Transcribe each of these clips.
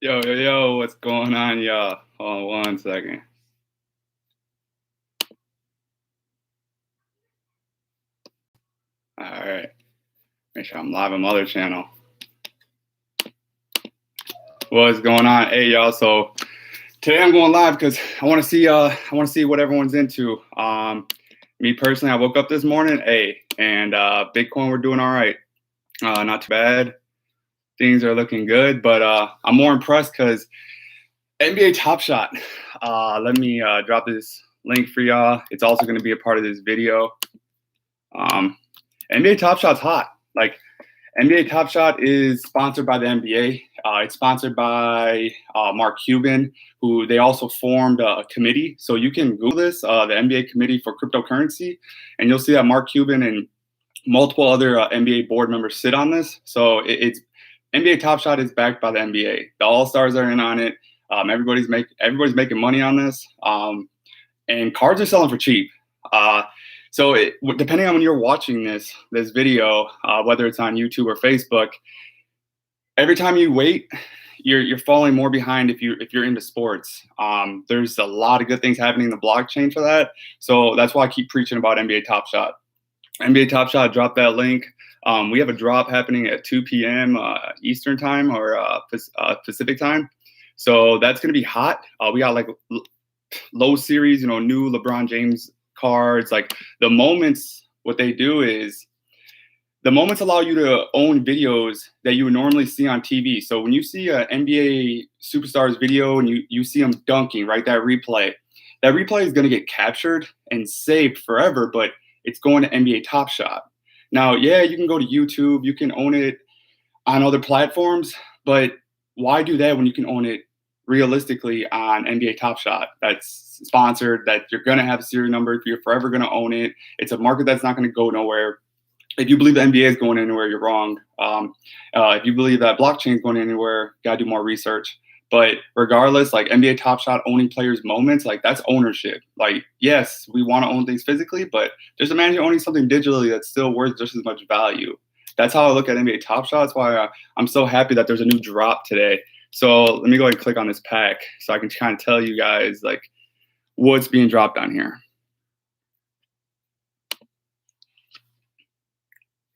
Yo, what's going on, y'all? Hold on 1 second. All right. Make sure I'm live on my other channel. What's going on? Hey, y'all. So today I'm going live because I want to see what everyone's into. Me personally, I woke up this morning, and Bitcoin, we're doing all right. Not too bad. Things are looking good, but I'm more impressed because NBA TopShot. Let me drop this link for y'all. It's also going to be a part of this video. NBA TopShot's hot. Like, NBA TopShot is sponsored by the NBA. It's sponsored by Mark Cuban, who they also formed a committee. So you can Google this, the NBA Committee for Cryptocurrency, and you'll see that Mark Cuban and multiple other NBA board members sit on this. So it's NBA TopShot is backed by the NBA. The All-Stars are in on it. Everybody's making money on this, and cards are selling for cheap. So depending on when you're watching this video, whether it's on YouTube or Facebook, every time you wait, you're falling more behind if you're into sports. There's a lot of good things happening in the blockchain for that. So that's why I keep preaching about NBA TopShot. NBA TopShot, drop that link. We have a drop happening at 2 p.m. Eastern time or Pacific time. So that's going to be hot. We got like low series, new LeBron James cards. Like the moments, what they do is the moments allow you to own videos that you would normally see on TV. So when you see an NBA superstars video and you see them dunking, right, that replay is going to get captured and saved forever, but it's going to NBA TopShot. Now, yeah, you can go to YouTube, you can own it on other platforms, but why do that when you can own it realistically on NBA TopShot? That's sponsored, that you're going to have a serial number, you're forever going to own it. It's a market that's not going to go nowhere. If you believe the NBA is going anywhere, you're wrong. If you believe that blockchain is going anywhere, got to do more research. But regardless, like NBA TopShot owning players' moments, like that's ownership. Like, yes, we want to own things physically, but just imagine owning something digitally that's still worth just as much value. That's how I look at NBA TopShot. That's why I'm so happy that there's a new drop today. So let me go ahead and click on this pack so I can kind of tell you guys like what's being dropped on here.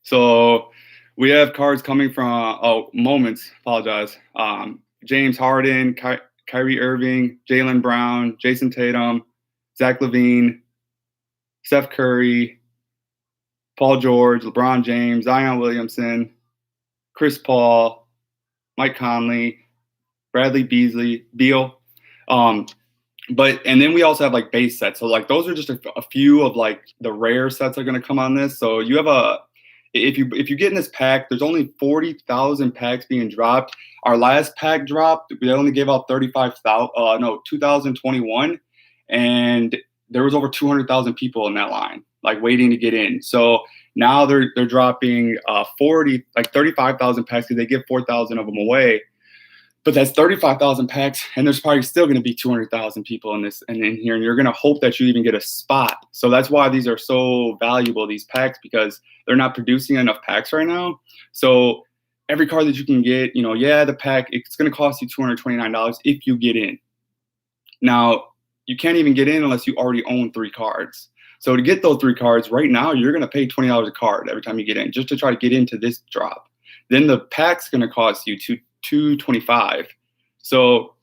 So we have cards coming from moments. Apologize. James Harden, Kyrie Irving, Jaylen Brown, Jason Tatum, Zach LaVine, Steph Curry, Paul George, LeBron James, Zion Williamson, Chris Paul, Mike Conley, Bradley Beal. And then we also have like base sets. So like those are just a few of like the rare sets that are going to come on this. So you have if you get in this pack, there's only 40,000 packs being dropped. Our last pack dropped, we only gave out 2021, and there was over 200,000 people in that line, like waiting to get in. So now they're dropping 35,000 packs because they give 4,000 of them away. But that's 35,000 packs, and there's probably still going to be 200,000 people in here, and you're going to hope that you even get a spot. So that's why these are so valuable, these packs, because they're not producing enough packs right now. So every card that you can get, the pack, it's going to cost you $229 if you get in. Now, you can't even get in unless you already own 3 cards. So to get those 3 cards right now, you're going to pay $20 a card every time you get in, just to try to get into this drop. Then the pack's going to cost you $225. So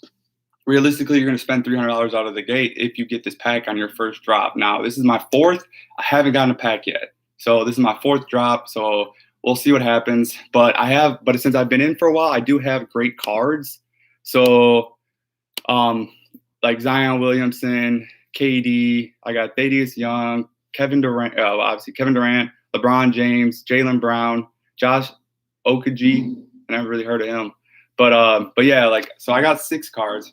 realistically, you're going to spend $300 out of the gate if you get this pack on your first drop. Now, this is my 4th. I haven't gotten a pack yet. So this is my 4th drop. So we'll see what happens. But since I've been in for a while, I do have great cards. So like Zion Williamson, KD, I got Thaddeus Young, Kevin Durant, LeBron James, Jaylen Brown, Josh Okogie. I never really heard of him. But yeah, like, so I got 6 cards,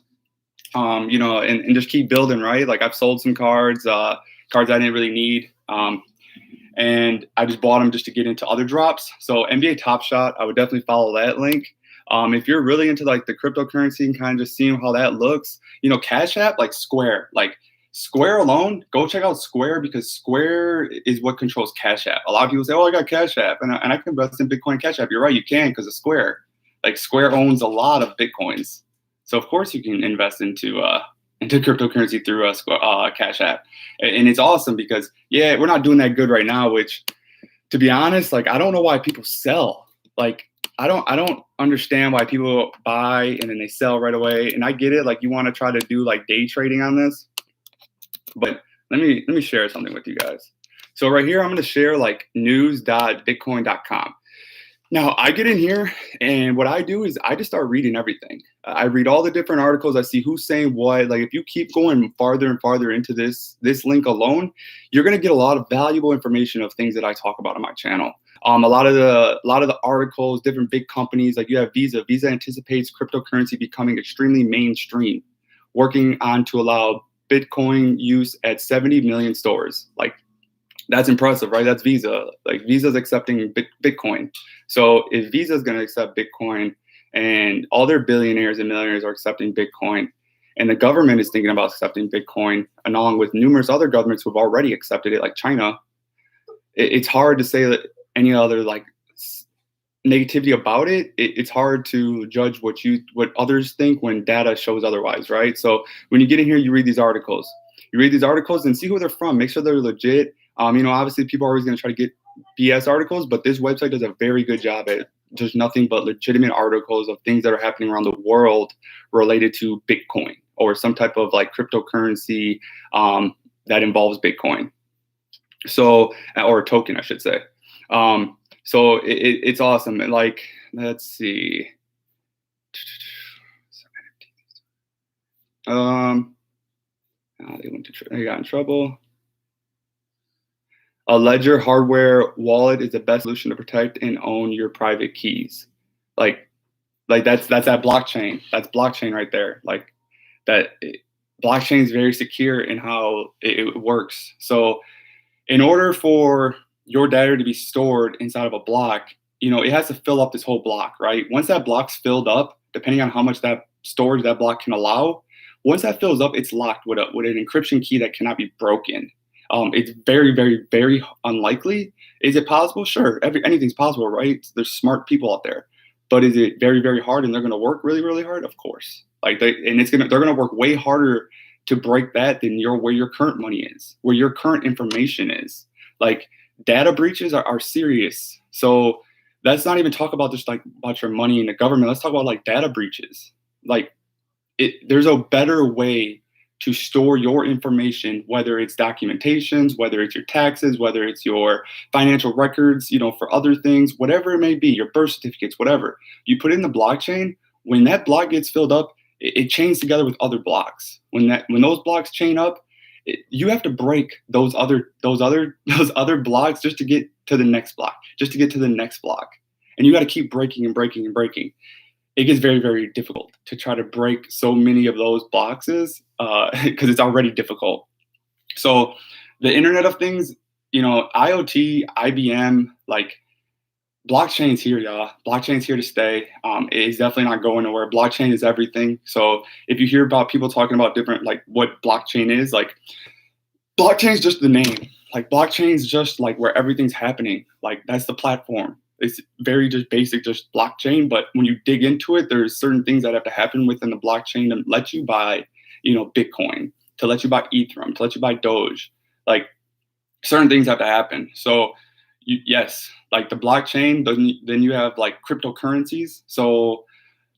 and just keep building, right? Like I've sold some cards I didn't really need. And I just bought them just to get into other drops. So NBA TopShot, I would definitely follow that link. If you're really into like the cryptocurrency and kind of just seeing how that looks, Cash App, like Square alone, go check out Square, because Square is what controls Cash App. A lot of people say, oh, I got Cash App and I can invest in Bitcoin Cash App. You're right, you can, because of Square. Like Square owns a lot of Bitcoins. So of course you can invest into cryptocurrency through Cash App, and it's awesome because yeah, we're not doing that good right now. Which, to be honest, like I don't know why people sell. Like I don't understand why people buy and then they sell right away. And I get it, like you want to try to do like day trading on this, but let me share something with you guys. So right here, I'm going to share like news.bitcoin.com. Now I get in here and what I do is I just start reading everything. I read all the different articles. I see who's saying what. Like if you keep going farther and farther into this link alone, you're going to get a lot of valuable information of things that I talk about on my channel. A lot of the articles, different big companies, like you have Visa. Visa anticipates cryptocurrency becoming extremely mainstream, working on to allow Bitcoin use at 70 million stores. Like that's impressive, right? That's Visa. Like Visa's accepting Bitcoin. So if Visa's going to accept Bitcoin and all their billionaires and millionaires are accepting Bitcoin and the government is thinking about accepting Bitcoin along with numerous other governments who have already accepted it, like China, it's hard to say that any other like negativity about it. It's hard to judge what others think when data shows otherwise, right? So when you get in here, you read these articles. You read these articles and see who they're from. Make sure they're legit. Obviously people are always going to try to get BS articles, but this website does a very good job at just nothing but legitimate articles of things that are happening around the world related to Bitcoin or some type of like cryptocurrency that involves Bitcoin. So, or a token, I should say. So it's awesome. And like, let's see. They got in trouble. A ledger hardware wallet is the best solution to protect and own your private keys. Like that's that blockchain. That's blockchain right there. Like blockchain is very secure in how it works. So in order for your data to be stored inside of a block, it has to fill up this whole block, right? Once that block's filled up, depending on how much that storage that block can allow, once that fills up, it's locked with an encryption key that cannot be broken. It's very, very, very unlikely. Is it possible? Sure, anything's possible, right? There's smart people out there, but is it very, very hard? And they're going to work really, really hard, of course. They're going to work way harder to break that than where your current money is, where your current information is. Like data breaches are serious. So let's not even talk about just like about your money in the government. Let's talk about like data breaches. Like there's a better way to store your information, whether it's documentations, whether it's your taxes, whether it's your financial records, for other things, whatever it may be, your birth certificates, whatever. You put it in the blockchain. When that block gets filled up, it chains together with other blocks. When those blocks chain up, you have to break those other blocks just to get to the next block, just to get to the next block. And you got to keep breaking and breaking and breaking. It gets very, very difficult to try to break so many of those boxes because it's already difficult. So the Internet of Things, IoT, IBM, like blockchain's here, y'all. Blockchain's here to stay. It's definitely not going nowhere. Blockchain is everything. So if you hear about people talking about different, like what blockchain is, like blockchain's just the name. Like blockchain's just like where everything's happening. Like that's the platform. It's very just basic, just blockchain. But when you dig into it, there's certain things that have to happen within the blockchain to let you buy, Bitcoin, to let you buy Ethereum, to let you buy Doge. Like certain things have to happen. So yes, like the blockchain, then you have like cryptocurrencies. So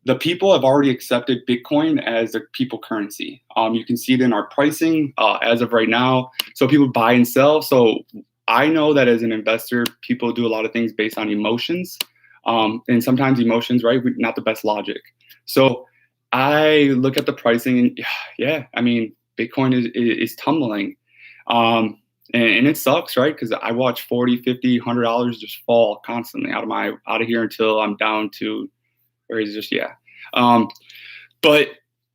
the people have already accepted Bitcoin as a people currency. You can see it in our pricing as of right now. So people buy and sell. So I know that as an investor, people do a lot of things based on emotions. And sometimes emotions, right? Not the best logic. So I look at the pricing and yeah, I mean, Bitcoin is tumbling. And it sucks, right? Because I watch $40, $50, $100 just fall constantly out of here until I'm down to where it's just, yeah. But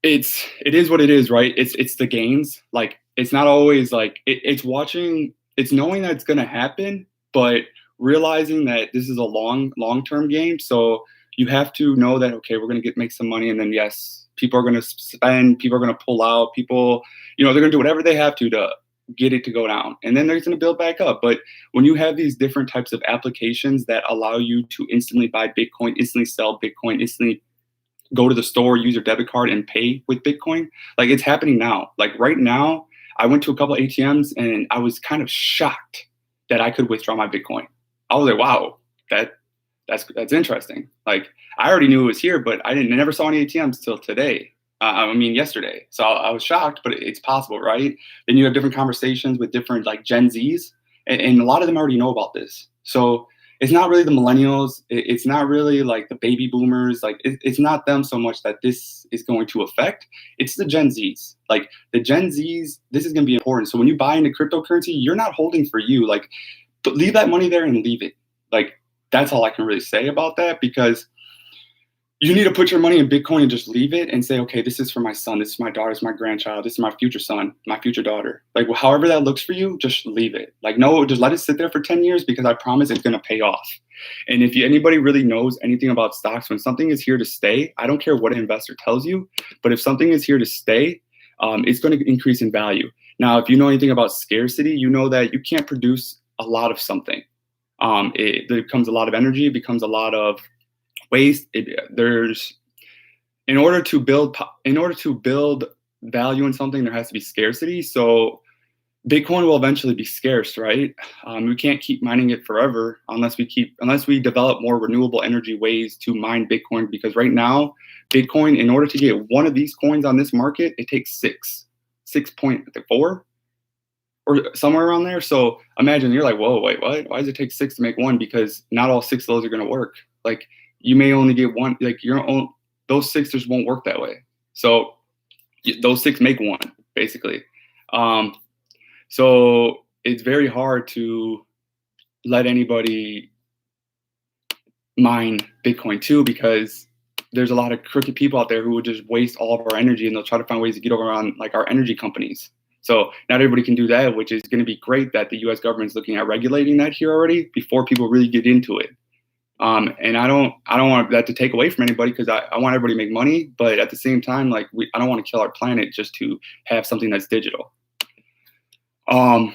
it is what it is, right? It's the gains. Like, it's not always like, it's knowing that it's going to happen, but realizing that this is a long-term game. So you have to know that, okay, we're going to make some money. And then, yes, people are going to spend, people are going to pull out, people, they're going to do whatever they have to get it to go down. And then they're going to build back up. But when you have these different types of applications that allow you to instantly buy Bitcoin, instantly sell Bitcoin, instantly go to the store, use your debit card, and pay with Bitcoin. Like, it's happening now. Like, right now, I went to a couple ATMs and I was kind of shocked that I could withdraw my Bitcoin. I was like, wow, that's interesting. Like, I already knew it was here, but I never saw any ATMs till today. I mean, yesterday. So I was shocked, but it's possible, right? Then you have different conversations with different like Gen Zs, and a lot of them already know about this. So it's not really the millennials. It's not really like the baby boomers. Like, it's not them so much that this is going to affect. It's the Gen Zs. Like, the Gen Zs, this is going to be important. So when you buy into cryptocurrency, you're not holding for you. Like, leave that money there and leave it. Like, that's all I can really say about that, because you need to put your money in Bitcoin and just leave it and say, okay, this is for my son, this is my daughter, this is my grandchild, this is my future son, my future daughter. Like, however that looks for you, just leave it. Like, no, just let it sit there for 10 years, because I promise it's going to pay off. And if anybody really knows anything about stocks, when something is here to stay, I don't care what an investor tells you, but if something is here to stay, it's going to increase in value. Now, if you know anything about scarcity, you know that you can't produce a lot of something. It becomes a lot of energy, it becomes a lot of waste. In order to build value in something, there has to be scarcity. So Bitcoin will eventually be scarce, right? We can't keep mining it forever unless we develop more renewable energy ways to mine Bitcoin. Because right now, Bitcoin, in order to get one of these coins on this market, it takes 6.4 or somewhere around there. So imagine you're like, whoa, wait, what? Why does it take 6 to make one? Because not all 6 of those are going to work. Like, you may only get one. Like, those 6 just won't work that way. So those 6 make one, basically. So it's very hard to let anybody mine Bitcoin too, because there's a lot of crooked people out there who would just waste all of our energy, and they'll try to find ways to get over on like our energy companies. So not everybody can do that, which is going to be great that the U.S. government is looking at regulating that here already before people really get into it. And I don't want that to take away from anybody, because I want everybody to make money, but at the same time, like, I don't want to kill our planet just to have something that's digital. But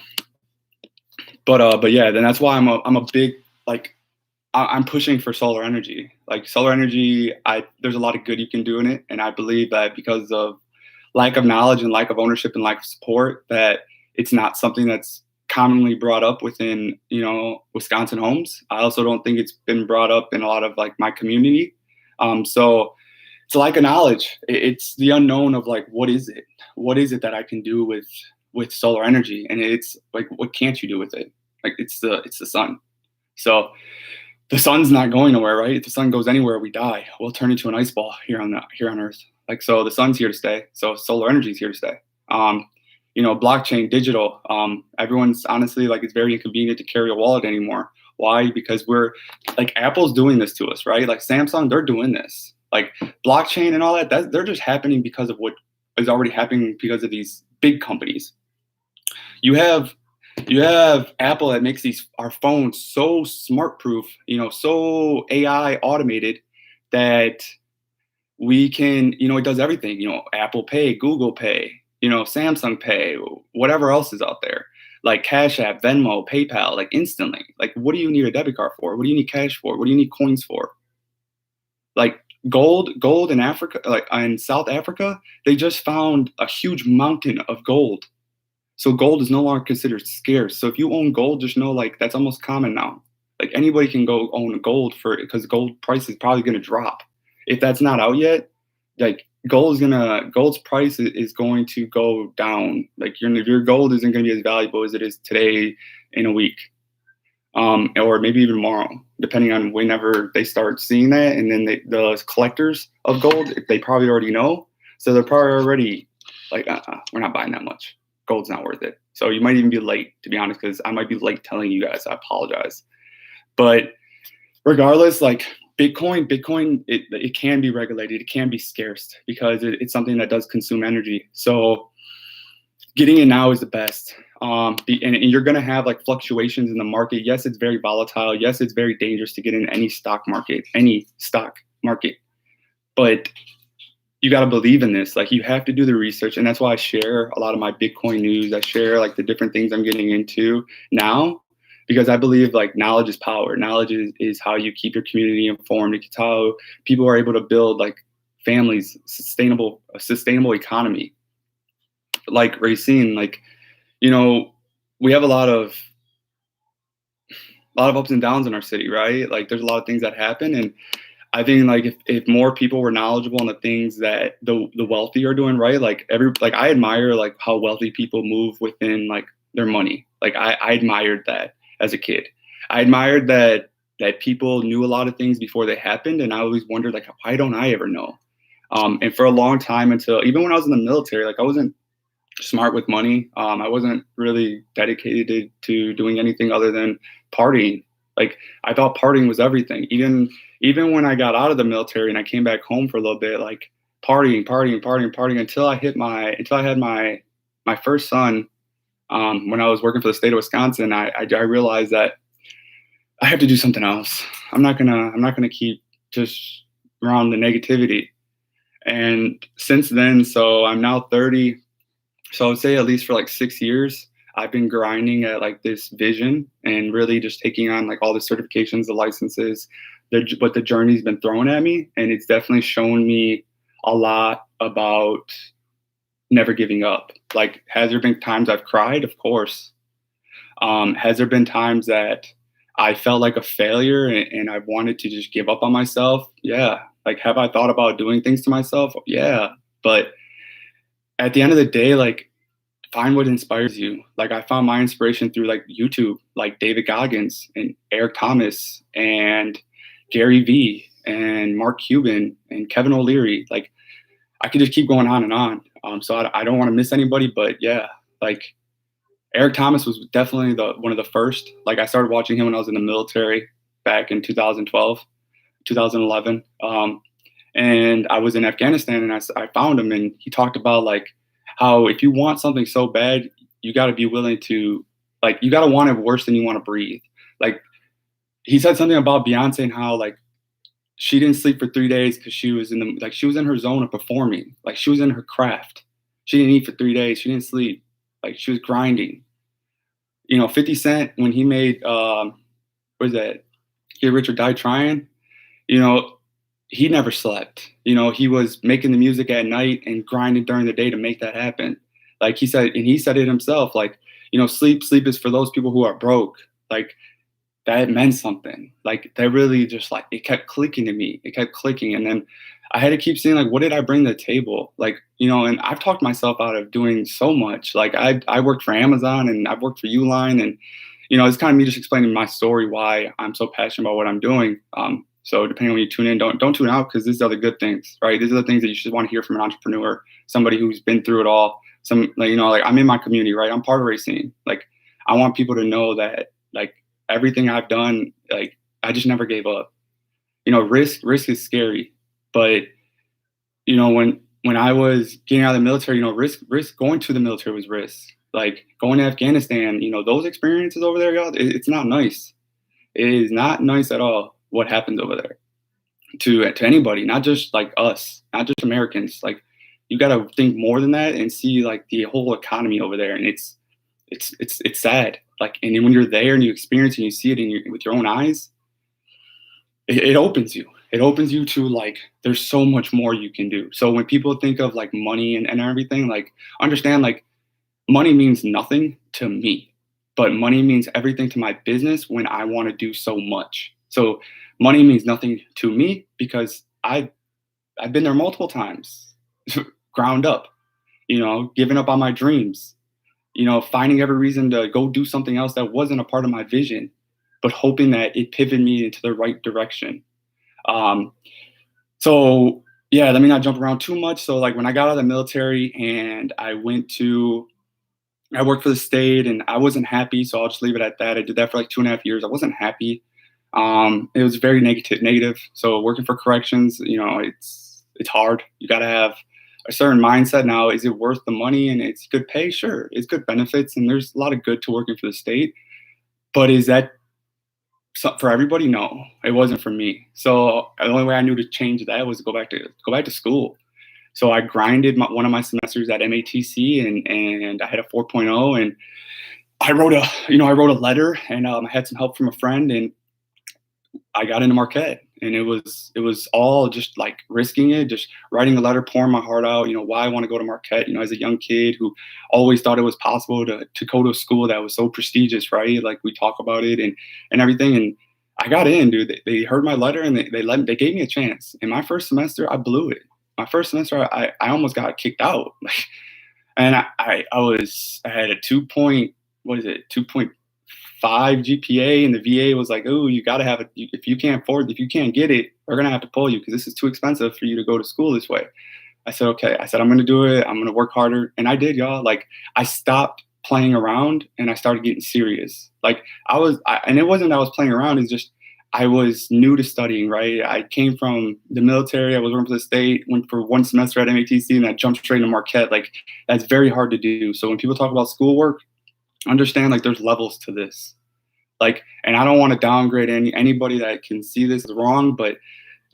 yeah, then that's why I'm a big, like, I'm pushing for solar energy. Like, solar energy, there's a lot of good you can do in it, and I believe that because of lack of knowledge and lack of ownership and lack of support, that it's not something that's commonly brought up within, Wisconsin homes. I also don't think it's been brought up in a lot of like my community. So it's a lack of knowledge. It's the unknown of like, what is it? What is it that I can do with solar energy? And it's like, what can't you do with it? Like, it's the sun. So the sun's not going nowhere, right? If the sun goes anywhere, we die. We'll turn into an ice ball here on Earth. Like, so the sun's here to stay. So solar energy is here to stay. Blockchain, digital. Everyone's honestly like, it's very inconvenient to carry a wallet anymore. Why? Because we're like, Apple's doing this to us, right? Like, Samsung, they're doing this. Like, blockchain and all that, they're just happening because of what is already happening because of these big companies. You have Apple that makes our phones so smart proof, so AI automated that we can, it does everything, Apple Pay, Google Pay, Samsung Pay, whatever else is out there, like Cash App, Venmo, PayPal, like instantly. Like, what do you need a debit card for? What do you need cash for? What do you need coins for? Like, gold in Africa, like in South Africa, they just found a huge mountain of gold. So gold is no longer considered scarce. So if you own gold, just know, like, that's almost common now. Like, anybody can go own gold because gold price is probably going to drop. If that's not out yet, like, gold's price is going to go down. Like, your gold isn't going to be as valuable as it is today in a week, or maybe even tomorrow, depending on whenever they start seeing that. And then the collectors of gold, they probably already know, so they're probably already like, we're not buying that much. Gold's not worth it. So you might even be late, to be honest, because I might be late telling you guys. I apologize. But regardless, like, Bitcoin, it can be regulated. It can be scarce because it's something that does consume energy. So getting in now is the best. And you're going to have like fluctuations in the market. Yes, it's very volatile. Yes, it's very dangerous to get in any stock market. But you got to believe in this. Like, you have to do the research. And that's why I share a lot of my Bitcoin news. I share like the different things I'm getting into now, because I believe like knowledge is power. Knowledge is how you keep your community informed. It's how people are able to build like families, a sustainable economy. Like Racine, like, you know, we have a lot of ups and downs in our city, right? Like there's a lot of things that happen. And I think like if more people were knowledgeable on the things that the wealthy are doing, right? Like I admire like how wealthy people move within like their money. Like I admired that as a kid. I admired that people knew a lot of things before they happened, and I always wondered like why don't I ever know? And for a long time, until even when I was in the military, like I wasn't smart with money. I wasn't really dedicated to doing anything other than partying. Like I thought partying was everything. Even when I got out of the military and I came back home for a little bit, like partying until I had my first son. When I was working for the state of Wisconsin, I realized that I have to do something else. I'm not gonna keep just around the negativity. And since then, so I'm now 30. So I would say at least for like 6 years, I've been grinding at like this vision and really just taking on like all the certifications, the licenses, what the journey's been throwing at me. And it's definitely shown me a lot about never giving up. Like, has there been times I've cried? Of course. Has there been times that I felt like a failure and I wanted to just give up on myself? Yeah. Like, have I thought about doing things to myself? Yeah. But at the end of the day, like, find what inspires you. Like, I found my inspiration through like YouTube, like David Goggins and Eric Thomas and Gary Vee and Mark Cuban and Kevin O'Leary. Like, I could just keep going on and on. So I don't want to miss anybody, but yeah, like Eric Thomas was definitely one of the first. Like, I started watching him when I was in the military back in 2012, 2011. And I was in Afghanistan, and I found him, and he talked about like how if you want something so bad, you got to be willing to, like, you got to want it worse than you want to breathe. Like, he said something about Beyonce and how like she didn't sleep for 3 days because she was she was in her zone of performing. Like, she was in her craft. She didn't eat for 3 days. She didn't sleep. Like, she was grinding. 50 Cent, when he made what is that? Get Rich or Die Trying. You know, he never slept. He was making the music at night and grinding during the day to make that happen. Like he said, and he said it himself, like, sleep is for those people who are broke. Like, that meant something. Like, that really just like, it kept clicking to me. It kept clicking. And then I had to keep saying, like, what did I bring to the table? Like, and I've talked myself out of doing so much. Like, I worked for Amazon and I've worked for Uline, and, it's kind of me just explaining my story, why I'm so passionate about what I'm doing. So depending on when you tune in, don't tune out, because these are the good things, right? These are the things that you should want to hear from an entrepreneur, somebody who's been through it all. Like I'm in my community, right? I'm part of Racine. Like, I want people to know that, like, everything I've done, like, I just never gave up. Risk is scary, but when I was getting out of the military, risk going to the military was risk. Like, going to Afghanistan, those experiences over there, y'all, it's not nice. It is not nice at all what happens over there to anybody, not just like us, not just Americans. Like, you got to think more than that and see like the whole economy over there, and it's sad. Like, and then when you're there and you experience and you see it with your own eyes, it opens you. It opens you to, like, there's so much more you can do. So when people think of like money and everything, like, understand, like, money means nothing to me, but money means everything to my business when I want to do so much. So money means nothing to me because I've been there multiple times, ground up, giving up on my dreams, finding every reason to go do something else that wasn't a part of my vision, but hoping that it pivoted me into the right direction. So yeah, let me not jump around too much. So like, when I got out of the military and I worked for the state, and I wasn't happy. So I'll just leave it at that. I did that for like 2.5 years. I wasn't happy. It was very negative. So working for corrections, it's hard. You got to have a certain mindset. Now, is it worth the money? And it's good pay? Sure. It's good benefits. And there's a lot of good to working for the state, but is that for everybody? No, it wasn't for me. So the only way I knew to change that was to go back to school. So I grinded one of my semesters at MATC, and I had a 4.0, and I wrote a letter, and I had some help from a friend, and I got into Marquette. And it was all just like risking it, just writing a letter, pouring my heart out, why I want to go to Marquette, as a young kid who always thought it was possible to go to a school that was so prestigious, right? Like we talk about it and everything. And I got in, dude. They heard my letter and they gave me a chance. In my first semester, I blew it. My first semester, I almost got kicked out. And I had a 2.5 GPA, and the VA was like, "Oh, you got to have it. If you can't get it, we're gonna have to pull you because this is too expensive for you to go to school this way." I said, "Okay." I said, "I'm gonna do it. I'm gonna work harder," and I did, y'all. Like I stopped playing around and I started getting serious. Like and it wasn't that I was playing around. It's just I was new to studying, right? I came from the military. I was working for the state, went for one semester at MATC, and I jumped straight into Marquette. Like that's very hard to do. So when people talk about schoolwork, understand like there's levels to this. Like, and I don't want to downgrade anybody that can see this is wrong, but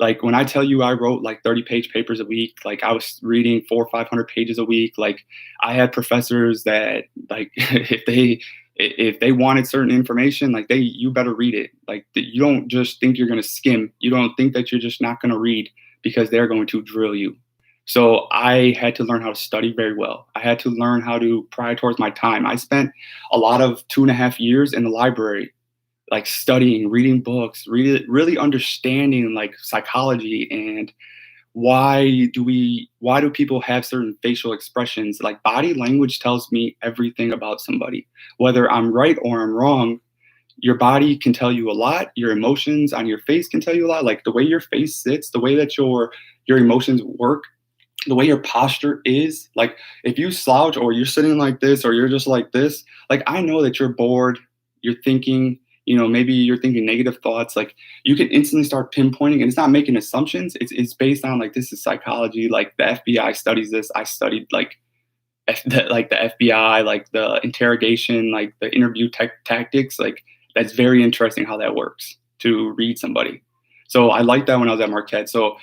like when I tell you I wrote like 30-page papers a week, like I was reading 400 or 500 pages a week. Like I had professors that like if they wanted certain information, like you better read it. Like you don't just think you're going to skim. You don't think that you're just not going to read because they're going to drill you. So I had to learn how to study very well. I had to learn how to prioritize my time. I spent a lot of 2.5 years in the library, like studying, reading books, really understanding like psychology and why do people have certain facial expressions. Like body language tells me everything about somebody. Whether I'm right or I'm wrong, your body can tell you a lot. Your emotions on your face can tell you a lot. Like the way your face sits, the way that your emotions work, the way your posture is. Like if you slouch or you're sitting like this or you're just like this, like I know that you're bored, you're thinking, maybe you're thinking negative thoughts. Like you can instantly start pinpointing, and it's not making assumptions. It's based on like this is psychology. Like the FBI studies this. I studied like like the FBI, like the interrogation, like the interview tactics. Like that's very interesting how that works to read somebody. So I liked that when I was at Marquette. So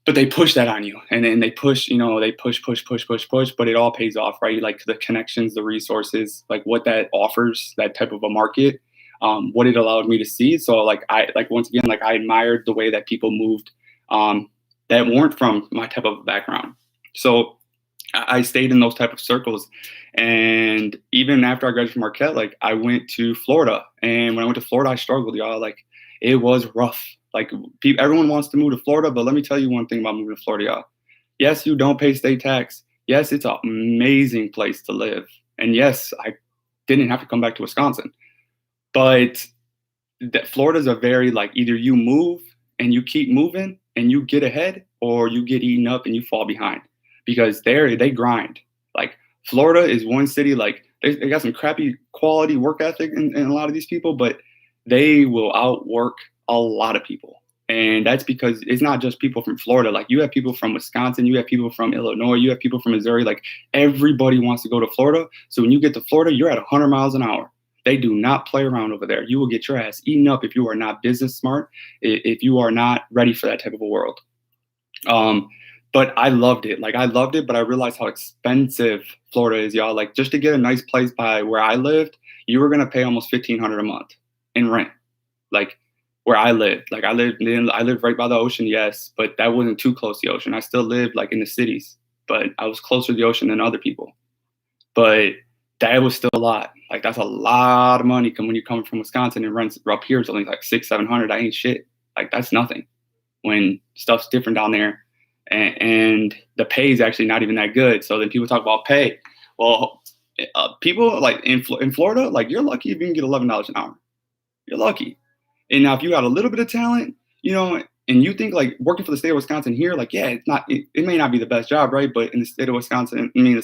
but they push that on you, and then they push, push, but it all pays off, right? Like the connections, the resources, like what that offers, that type of a market, what it allowed me to see. So like once again, like I admired the way that people moved that weren't from my type of background. So I stayed in those type of circles. And even after I graduated from Marquette, like I went to Florida, and when I went to Florida, I struggled, y'all. Like it was rough. Like everyone wants to move to Florida, but let me tell you one thing about moving to Florida, y'all. Yes, you don't pay state tax. Yes, it's an amazing place to live. And yes, I didn't have to come back to Wisconsin. But Florida's a very like either you move and you keep moving and you get ahead, or you get eaten up and you fall behind, because they grind. Like Florida is one city, like they got some crappy quality work ethic in a lot of these people, but they will outwork a lot of people. And that's because it's not just people from Florida. Like you have people from Wisconsin, you have people from Illinois, you have people from Missouri. Like everybody wants to go to Florida. So when you get to Florida, you're at 100 miles an hour. They do not play around over there. You will get your ass eaten up if you are not business smart, if you are not ready for that type of a world. But I loved it. Like I loved it, but I realized how expensive Florida is, y'all. Like just to get a nice place by where I lived, you were gonna pay almost $1,500 a month in rent. Like where I lived. Like I lived right by the ocean, yes, but that wasn't too close to the ocean. I still lived like in the cities, but I was closer to the ocean than other people. But that was still a lot. Like that's a lot of money when you're coming from Wisconsin, and rents up here is only like $600-700. That ain't shit. Like that's nothing when stuff's different down there. And the pay is actually not even that good. So then people talk about pay. Well, people like in Florida, like you're lucky if you can get $11 an hour. You're lucky. And now if you got a little bit of talent, and you think like working for the state of Wisconsin here, like, yeah, it may not be the best job, right? But in the state of Wisconsin, in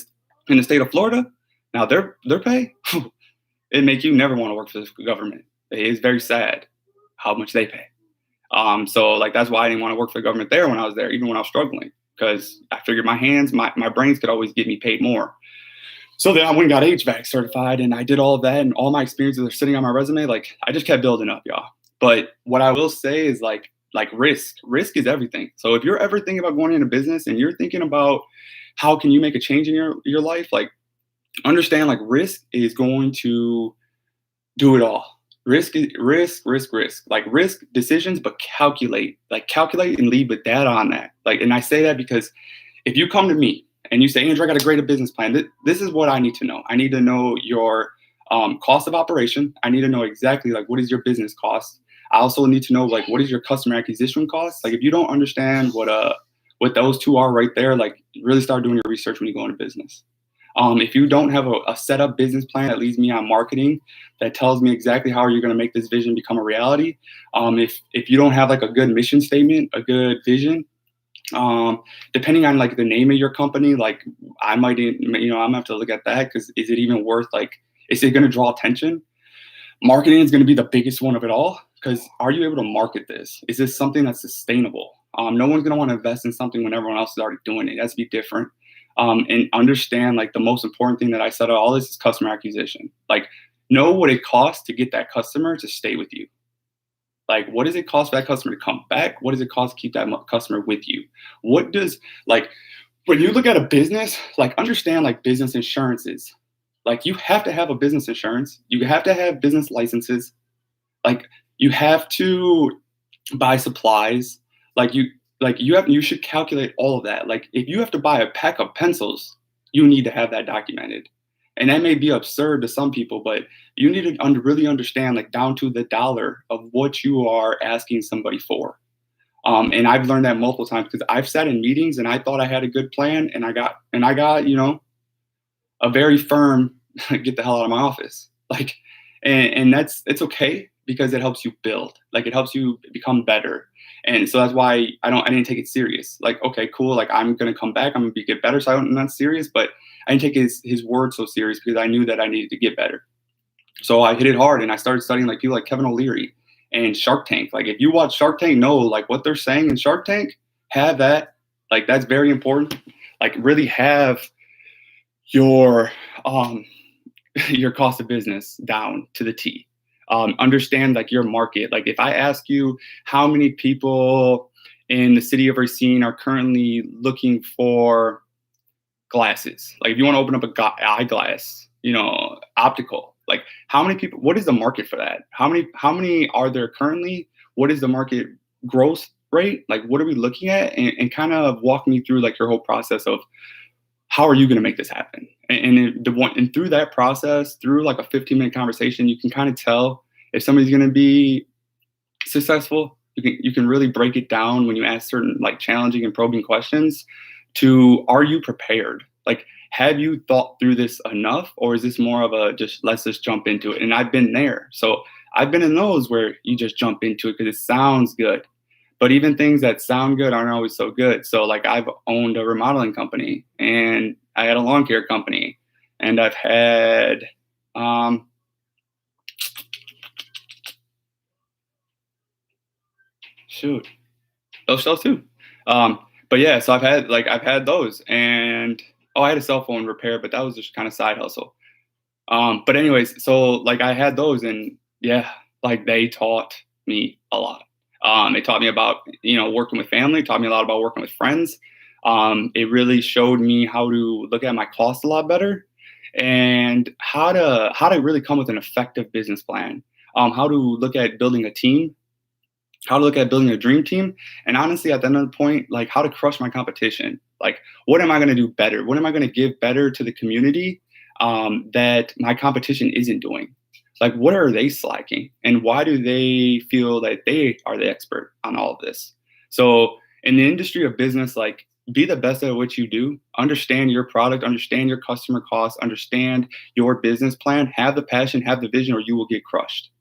the state of Florida, now their pay, it make you never want to work for the government. It's very sad how much they pay. So like that's why I didn't want to work for the government there when I was there, even when I was struggling, because I figured my brains could always get me paid more. So then I went and got HVAC certified, and I did all of that, and all my experiences are sitting on my resume. Like I just kept building up, y'all. But what I will say is like risk is everything. So if you're ever thinking about going into business and you're thinking about how can you make a change in your life, like understand like risk is going to do it all. Risk. Like risk decisions, but calculate and lead with data on that. Like, and I say that because if you come to me and you say, Andrew, I got a great business plan, this is what I need to know. I need to know your cost of operation. I need to know exactly like what is your business cost. I also need to know like what is your customer acquisition cost. Like if you don't understand what those two are right there, like really start doing your research when you go into business. If you don't have a set up business plan that leads me on marketing, that tells me exactly how you're going to make this vision become a reality. If you don't have like a good mission statement, a good vision, depending on like the name of your company, like I'm gonna have to look at that, because is it even worth, like, is it going to draw attention? Marketing is going to be the biggest one of it all, because are you able to market this? Is this something that's sustainable? No one's going to want to invest in something when everyone else is already doing it. It has to be different. And understand, like, the most important thing that I said all this is customer acquisition. Like, know what it costs to get that customer to stay with you. Like, what does it cost for that customer to come back? What does it cost to keep that customer with you? What does, like, when you look at a business, like, understand, like, business insurances. Like, you have to have a business insurance. You have to have business licenses. Like, you have to buy supplies. You should calculate all of that. Like, if you have to buy a pack of pencils, you need to have that documented. And that may be absurd to some people, but you need to really understand, like, down to the dollar of what you are asking somebody for. And I've learned that multiple times, because I've sat in meetings and I thought I had a good plan, and I got, a very firm get the hell out of my office. Like, and it's okay, because it helps you build. Like, it helps you become better. And so that's why I didn't take it serious. Like, okay, cool. Like, I'm going to come back. I'm going to get better. So I'm not serious, but I didn't take his word so serious, because I knew that I needed to get better. So I hit it hard, and I started studying like people like Kevin O'Leary and Shark Tank. Like, if you watch Shark Tank, know like what they're saying in Shark Tank, have that. Like, that's very important. Like, really have your cost of business down to the T. Understand like your market. Like, if I ask you how many people in the city of Racine are currently looking for glasses, like if you want to open up a eyeglass, optical, like how many people, what is the market for that? How many are there currently? What is the market growth rate? Like, what are we looking at? And kind of walk me through like your whole process of how are you going to make this happen? And through that process, through like a 15-minute conversation, you can kind of tell if somebody's going to be successful. You can really break it down when you ask certain like challenging and probing questions to, are you prepared? Like, have you thought through this enough, or is this more of a let's just jump into it? And I've been there. So I've been in those where you just jump into it because it sounds good. But even things that sound good aren't always so good. So like, I've owned a remodeling company, and I had a lawn care company, and I've had those too. But yeah, so I've had those, and I had a cell phone repair, but that was just kind of side hustle. But anyways, so like I had those, and yeah, like they taught me a lot. It taught me about, working with family, taught me a lot about working with friends. It really showed me how to look at my costs a lot better, and how to really come with an effective business plan. How to look at building a team, how to look at building a dream team, and honestly, at the end of the point, like how to crush my competition. Like, what am I going to do better? What am I going to give better to the community that my competition isn't doing? Like, what are they slacking, and why do they feel that they are the expert on all of this? So in the industry of business, like, be the best at what you do, understand your product, understand your customer costs, understand your business plan, have the passion, have the vision, or you will get crushed.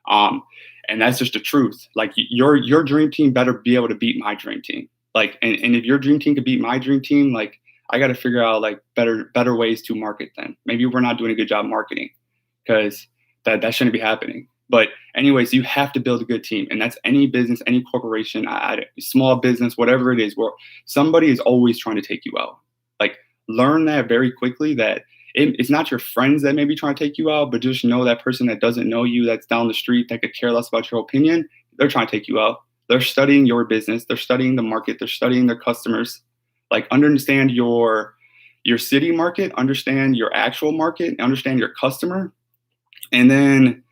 And that's just the truth. Like, your dream team better be able to beat my dream team. Like, and if your dream team could beat my dream team, like, I got to figure out like better ways to market them. Maybe we're not doing a good job marketing, because that shouldn't be happening. But anyways, you have to build a good team, and that's any business, any corporation, small business, whatever it is, where somebody is always trying to take you out. Like, learn that very quickly, that it's not your friends that may be trying to take you out, but just know that person that doesn't know you, that's down the street, that could care less about your opinion, they're trying to take you out. They're studying your business. They're studying the market. They're studying their customers. Like, understand your city market, understand your actual market, understand your customer. And then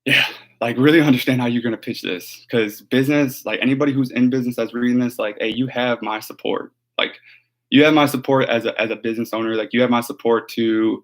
Yeah, like really understand how you're gonna pitch this, because business, like anybody who's in business that's reading this, like, hey, you have my support. Like, you have my support as a business owner. Like, you have my support to.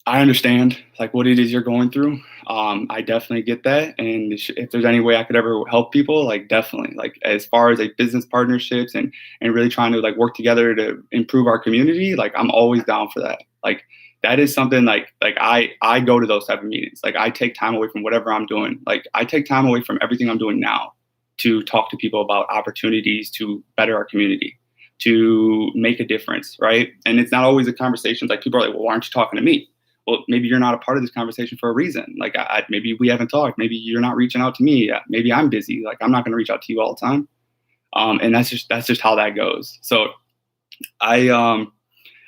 I understand like what it is you're going through. I definitely get that, and if there's any way I could ever help people, like definitely, like as far as like business partnerships and really trying to like work together to improve our community, like I'm always down for that. Like that is something like I go to those type of meetings. Like I take time away from whatever I'm doing. Like I take time away from everything I'm doing now to talk to people about opportunities to better our community, to make a difference, right? And it's not always a conversation. Like people are like, well, why aren't you talking to me? Well, maybe you're not a part of this conversation for a reason. Like, maybe we haven't talked. Maybe you're not reaching out to me. Maybe I'm busy. Like, I'm not going to reach out to you all the time. And that's just how that goes. So, I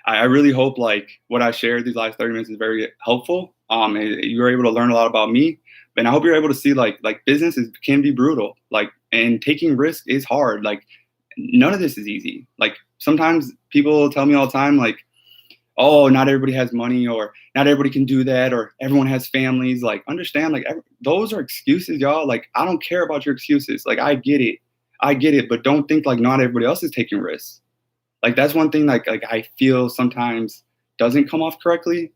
I really hope like what I shared these last 30 minutes is very helpful. And you were able to learn a lot about me. And I hope you're able to see like business can be brutal. Like, and taking risk is hard. Like, none of this is easy. Like, sometimes people tell me all the time, like, oh, not everybody has money, or not everybody can do that, or everyone has families. Like, understand, like, those are excuses, y'all. Like, I don't care about your excuses. Like, I get it, but don't think like not everybody else is taking risks. Like, that's one thing like I feel sometimes doesn't come off correctly.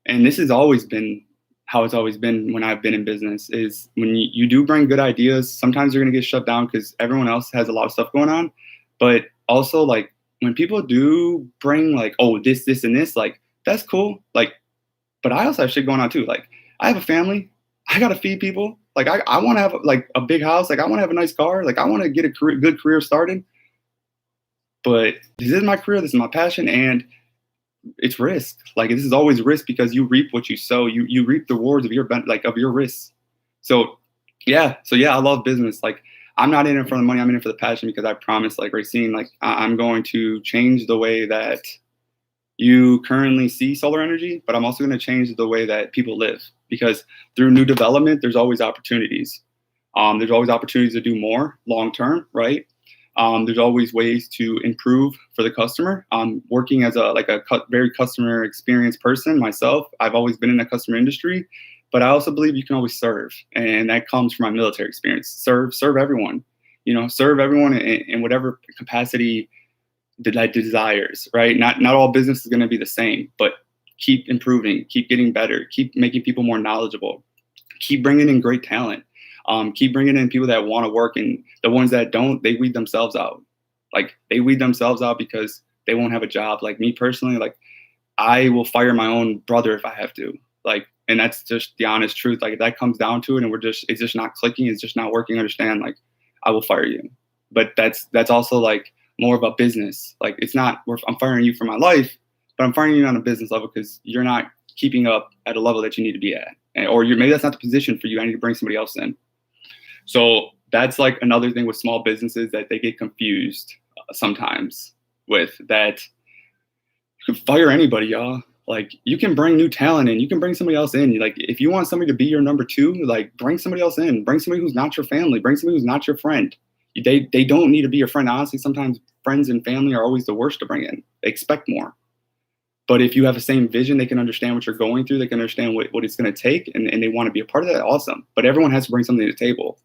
And this has always been how it's always been when I've been in business, is when you do bring good ideas, sometimes you're gonna get shut down because everyone else has a lot of stuff going on. But also like when people do bring like, oh, this, and this, like that's cool. Like, but I also have shit going on too. Like, I have a family. I gotta feed people. Like, I want to have like a big house. Like, I want to have a nice car. Like, I want to get a good career started. But this is my career. This is my passion, and it's risk. Like, this is always risk because you reap what you sow. You reap the rewards of of your risks. So yeah, I love business. Like, I'm not in it for the money. I'm in it for the passion, because I promise, like Racine, like I'm going to change the way that you currently see solar energy, but I'm also going to change the way that people live, because through new development, there's always opportunities. There's always opportunities to do more long term, right? There's always ways to improve for the customer. Working as a very customer experience person myself, I've always been in the customer industry, but I also believe you can always serve, and that comes from my military experience. Serve everyone, serve everyone in whatever capacity that desires, right? Not all business is going to be the same, but keep improving, keep getting better, keep making people more knowledgeable, keep bringing in great talent. Keep bringing in people that want to work, and the ones that don't, they weed themselves out. Like, they weed themselves out because they won't have a job. Like, me personally, like, I will fire my own brother if I have to. Like, and that's just the honest truth. Like, if that comes down to it, and it's just not clicking, it's just not working, understand, like, I will fire you. But that's also like more of a business. Like, it's not, I'm firing you for my life, but I'm firing you on a business level because you're not keeping up at a level that you need to be at. Or maybe that's not the position for you. I need to bring somebody else in. So that's like another thing with small businesses that they get confused sometimes with, that you can fire anybody, y'all. Like, you can bring new talent in, you can bring somebody else in. Like, if you want somebody to be your number two, like, bring somebody else in, bring somebody who's not your family, bring somebody who's not your friend. They don't need to be your friend. Honestly, sometimes friends and family are always the worst to bring in. They expect more. But if you have the same vision, they can understand what you're going through, they can understand what it's going to take, and they want to be a part of that, awesome. But everyone has to bring something to the table.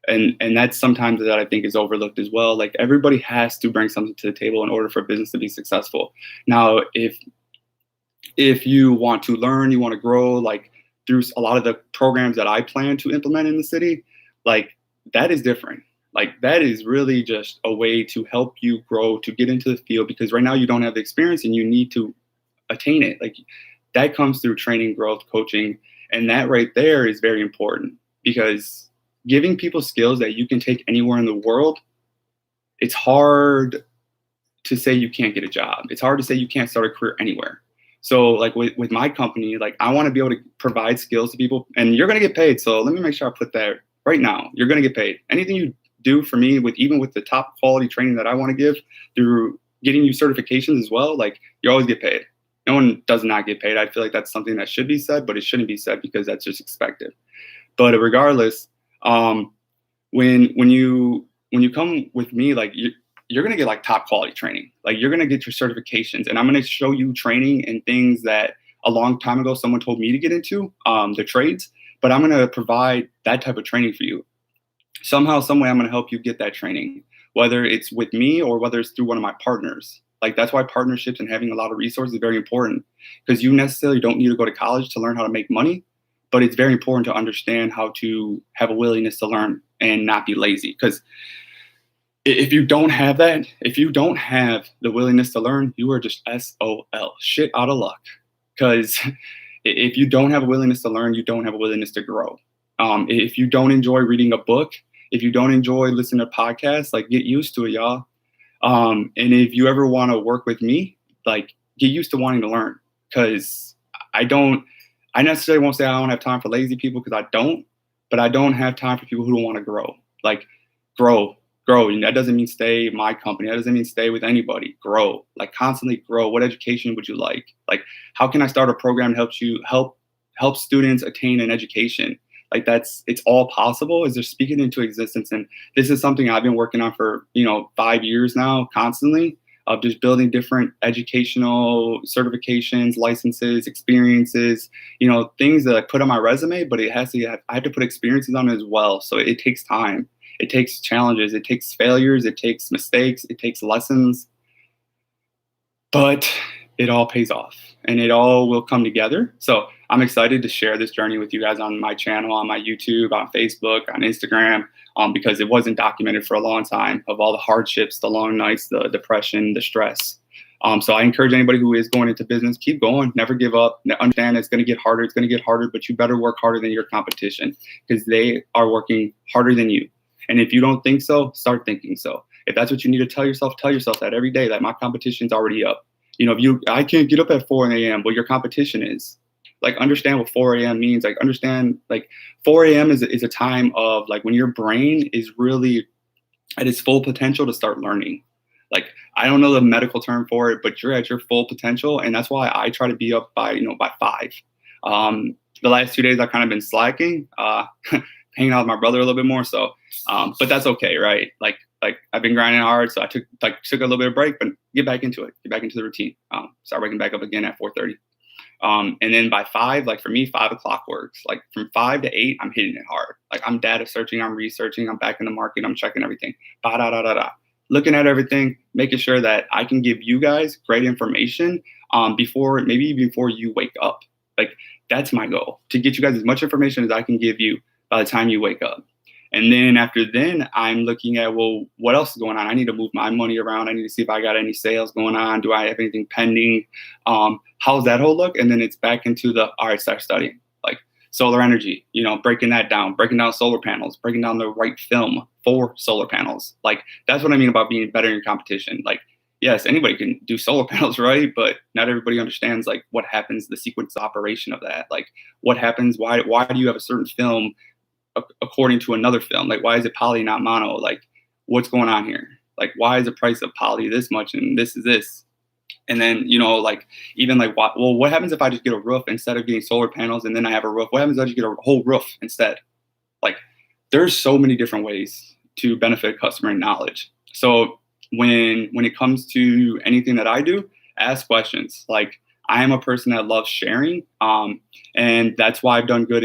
And that's sometimes that I think is overlooked as well. Like, everybody has to bring something to the table in order for business to be successful. Now, if you want to learn, you want to grow, like through a lot of the programs that I plan to implement in the city, like that is different. Like, that is really just a way to help you grow, to get into the field, because right now you don't have the experience and you need to attain it. Like, that comes through training, growth, coaching, and that right there is very important, because giving people skills that you can take anywhere in the world, it's hard to say you can't get a job. It's hard to say you can't start a career anywhere. So like with my company, like, I want to be able to provide skills to people, and you're going to get paid. So let me make sure I put that right now. You're going to get paid. Anything you do for me, even with the top quality training that I want to give, through getting you certifications as well, like, you always get paid. No one does not get paid. I feel like that's something that should be said, but it shouldn't be said because that's just expected. But regardless, when you come with me, like, you're going to get like top quality training. Like, you're going to get your certifications, and I'm going to show you training and things that a long time ago someone told me to get into, the trades. but I'm going to provide that type of training for you. Somehow, some way, I'm going to help you get that training, whether it's with me or whether it's through one of my partners. Like, that's why partnerships and having a lot of resources is very important, because you necessarily don't need to go to college to learn how to make money, but it's very important to understand how to have a willingness to learn and not be lazy. Because if you don't have that, if you don't have the willingness to learn, you are just SOL, shit out of luck. Because if you don't have a willingness to learn, you don't have a willingness to grow. If you don't enjoy reading a book, if you don't enjoy listening to podcasts, like, get used to it, y'all. And if you ever want to work with me, like, get used to wanting to learn, because I necessarily won't say I don't have time for lazy people, because I don't, but I don't have time for people who don't want to grow. Like, grow. And that doesn't mean stay in my company. That doesn't mean stay with anybody. Grow, like, constantly grow. What education would you like? Like, how can I start a program to help students attain an education? Like, it's all possible. Is just speaking into existence. And this is something I've been working on for, 5 years now, constantly, of just building different educational certifications, licenses, experiences, things that I put on my resume, but I have to put experiences on it as well. So it takes time. It takes challenges. It takes failures. It takes mistakes. It takes lessons. But it all pays off, and it all will come together. So I'm excited to share this journey with you guys on my channel, on my YouTube, on Facebook, on Instagram, because it wasn't documented for a long time, of all the hardships, the long nights, the depression, the stress. So I encourage anybody who is going into business, keep going, never give up. Understand it's going to get harder. It's going to get harder, but you better work harder than your competition, because they are working harder than you. And if you don't think so, start thinking so. If that's what you need to tell yourself that every day, that my competition's already up. I can't get up at 4 a.m., but your competition is. Like, understand what 4 a.m. means. Like, understand, like, 4 a.m. is a time of, like, when your brain is really at its full potential to start learning. Like, I don't know the medical term for it, but you're at your full potential. And that's why I try to be up by 5. The last 2 days I've kind of been slacking, hanging out with my brother a little bit more. So, but that's okay, right? Like I've been grinding hard, so I took a little bit of break, but get back into it, get back into the routine. Start waking back up again at 4:30. And then by 5, like, for me, 5 o'clock works. Like, from 5 to 8, I'm hitting it hard. Like, I'm data searching, I'm researching, I'm back in the market, I'm checking everything. Looking at everything, making sure that I can give you guys great information before you wake up. Like, that's my goal, to get you guys as much information as I can give you by the time you wake up. And then after then, I'm looking at, well, what else is going on? I need to move my money around. I need to see if I got any sales going on. Do I have anything pending? How's that whole look? And then it's back into all right, start studying, like, solar energy, breaking down solar panels, breaking down the right film for solar panels. Like, that's what I mean about being better in your competition. Like, yes, anybody can do solar panels, right? But not everybody understands, like, what happens, the sequence of operation of that. Like, what happens? Why do you have a certain film according to another film? Like, why is it poly, not mono? Like, what's going on here? Like, why is the price of poly this much and this is this? And then, like, even like, what happens if I just get a roof instead of getting solar panels, and then I have a roof? What happens if I just get a whole roof instead? Like, there's so many different ways to benefit customer knowledge. So when it comes to anything that I do, ask questions. Like, I am a person that loves sharing, and that's why I've done good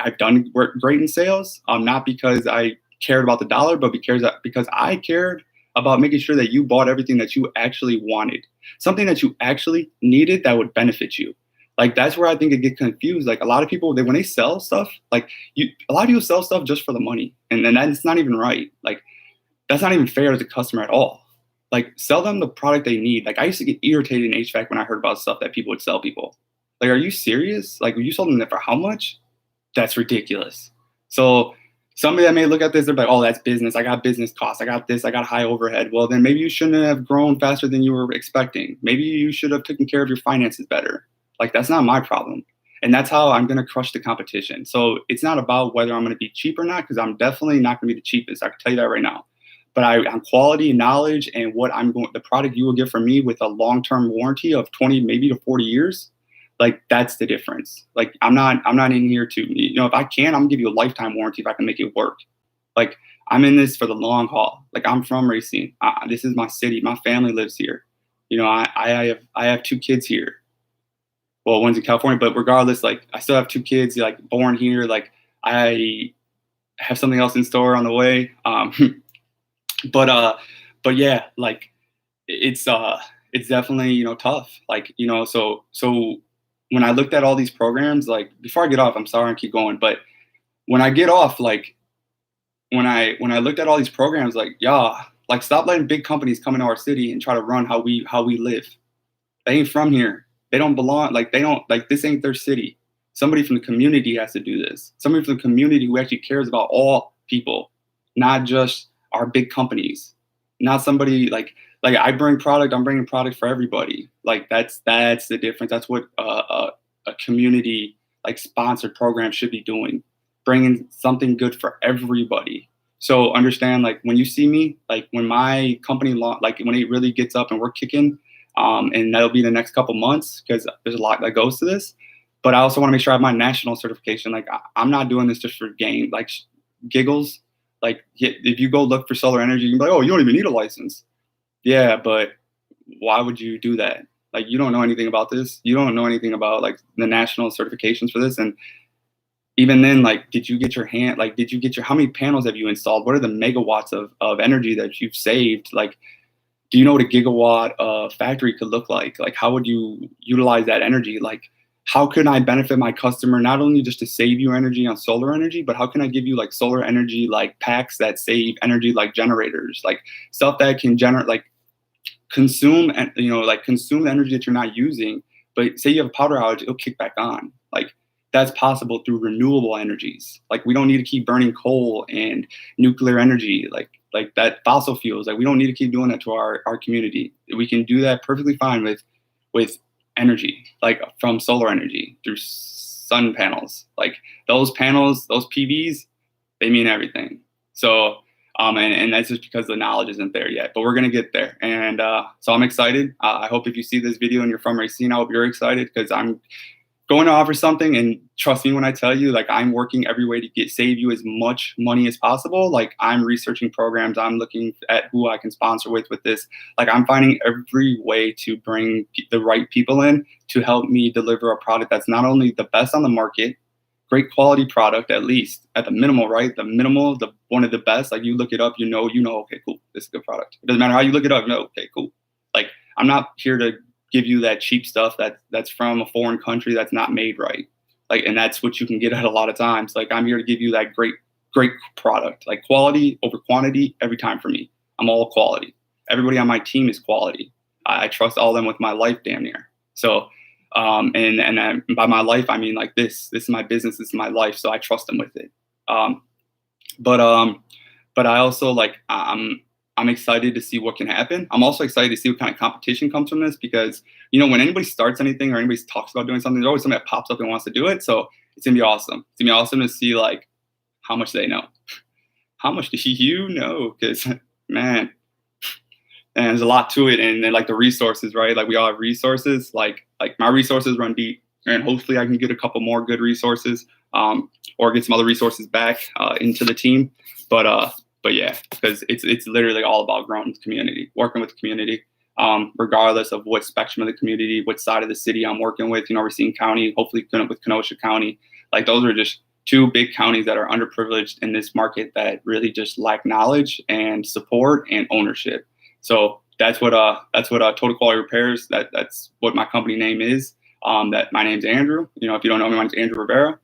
I've done great in sales. Not because I cared about the dollar, but because I cared about making sure that you bought everything that you actually wanted, something that you actually needed that would benefit you. Like, that's where I think it gets confused. Like, a lot of people, when they sell stuff, a lot of people sell stuff just for the money, and that's not even right. Like, that's not even fair to the customer at all. Like, sell them the product they need. Like, I used to get irritated in HVAC when I heard about stuff that people would sell people. Like, are you serious? Like, you sold them that for how much? That's ridiculous. So somebody that may look at this, they're like, oh, that's business. I got business costs. I got this. I got high overhead. Well, then maybe you shouldn't have grown faster than you were expecting. Maybe you should have taken care of your finances better. Like, that's not my problem. And that's how I'm going to crush the competition. So it's not about whether I'm going to be cheap or not, because I'm definitely not going to be the cheapest. I can tell you that right now. But on quality, knowledge, and the product you will get from me with a long-term warranty of 20, maybe to 40 years, like, that's the difference. Like, I'm not in here to, if I can, I'm gonna give you a lifetime warranty if I can make it work. Like, I'm in this for the long haul. Like, I'm from Racine. This is my city. My family lives here. I have 2 kids here. well, one's in California, but regardless, like I still have 2 kids, like born here. Like I have something else in store on the way. But yeah, like it's definitely, tough. Like, so when I looked at all these programs, like before I get off, I'm sorry I keep going, but when I get off, like when I looked at all these programs, like, yeah, like stop letting big companies come into our city and try to run how we live. They ain't from here. They don't belong. Like they don't, like this ain't their city. Somebody from the community has to do this. Somebody from the community who actually cares about all people, not just our big companies. Not somebody like I bring product. I'm bringing product for everybody. Like that's the difference. That's what a community like sponsored program should be doing, bringing something good for everybody. So understand, like when you see me, like when my company like when it really gets up and we're kicking, and that'll be the next couple months because there's a lot that goes to this. But I also want to make sure I have my national certification. Like I'm not doing this just for game, like giggles. Like if you go look for solar energy, you can be like, oh, you don't even need a license. Yeah, but why would you do that? Like you don't know anything about this. You don't know anything about like the national certifications for this. And even then, like, did you get your how many panels have you installed? What are the megawatts of energy that you've saved? Like, do you know what a gigawatt factory could look like? Like, how would you utilize that energy? Like, how can I benefit my customer not only just to save you energy on solar energy, but how can I give you like solar energy, like packs that save energy, like generators, like stuff that can generate, like consume, and like consume the energy that you're not using. But say you have a power outage, it'll kick back on. Like that's possible through renewable energies. Like we don't need to keep burning coal and nuclear energy, like that fossil fuels. Like we don't need to keep doing that to our community. We can do that perfectly fine with energy, like from solar energy through sun panels. Like those panels, those PVs, they mean everything. So and that's just because the knowledge isn't there yet, but we're gonna get there. And so I'm excited. I hope if you see this video and you're from Racine, I hope you're excited because I'm going to offer something, and trust me when I tell you, like I'm working every way to save you as much money as possible. Like I'm researching programs, I'm looking at who I can sponsor with this. Like I'm finding every way to bring the right people in to help me deliver a product that's not only the best on the market, great quality product, at least at the minimal, right? The minimal, the one of the best. Like you look it up, okay, cool, this is a good product. It doesn't matter how you look it up, okay, cool. Like I'm not here to give you that cheap stuff that's from a foreign country that's not made right. Like, and that's what you can get at a lot of times. Like I'm here to give you that great product, like quality over quantity every time for me. I'm all quality. Everybody on my team is quality. I trust all of them with my life damn near. So, and by my life, I mean like this is my business, this is my life. So I trust them with it. But I also I'm excited to see what can happen. I'm also excited to see what kind of competition comes from this because, when anybody starts anything or anybody talks about doing something, there's always somebody that pops up and wants to do it. So it's going to be awesome. It's going to be awesome to see like how much they know. How much do you know? Because, man, and there's a lot to it. And then like the resources, right? Like we all have resources. Like my resources run deep. And hopefully I can get a couple more good resources or get some other resources back into the team. But yeah, because it's literally all about growing the community, working with the community, regardless of what spectrum of the community, what side of the city I'm working with. Racine County, hopefully with Kenosha County. Like those are just two big counties that are underprivileged in this market that really just lack knowledge and support and ownership. So that's what Total Quality Repairs. That's what my company name is. That my name's Andrew. If you don't know me, my name's Andrew Rivera.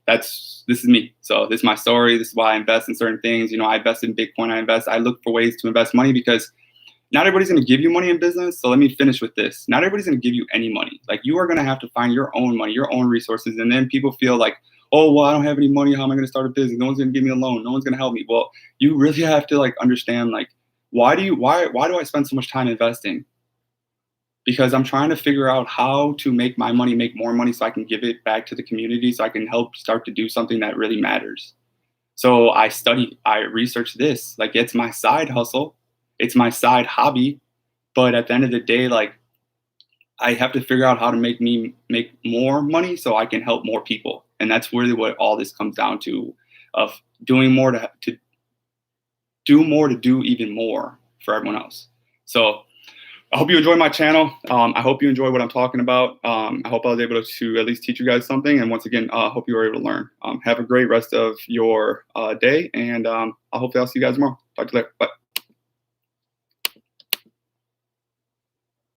This is me. So this is my story. This is why I invest in certain things. I invest in Bitcoin. I look for ways to invest money because not everybody's going to give you money in business. So let me finish with this. Not everybody's going to give you any money. Like you are going to have to find your own money, your own resources. And then people feel like, oh, well, I don't have any money. How am I going to start a business? No one's going to give me a loan. No one's going to help me. Well, you really have to understand why do I spend so much time investing? Because I'm trying to figure out how to make my money make more money so I can give it back to the community so I can help start to do something that really matters. So I research this. Like it's my side hustle. It's my side hobby. But at the end of the day, I have to figure out how to make more money so I can help more people. And that's really what all this comes down to, of doing more to do even more for everyone else. So I hope you enjoy my channel. I hope you enjoy what I'm talking about. I hope I was able to at least teach you guys something. And once again, I hope you were able to learn. Have a great rest of your day. And I hope I'll see you guys tomorrow. Talk to you later. Bye.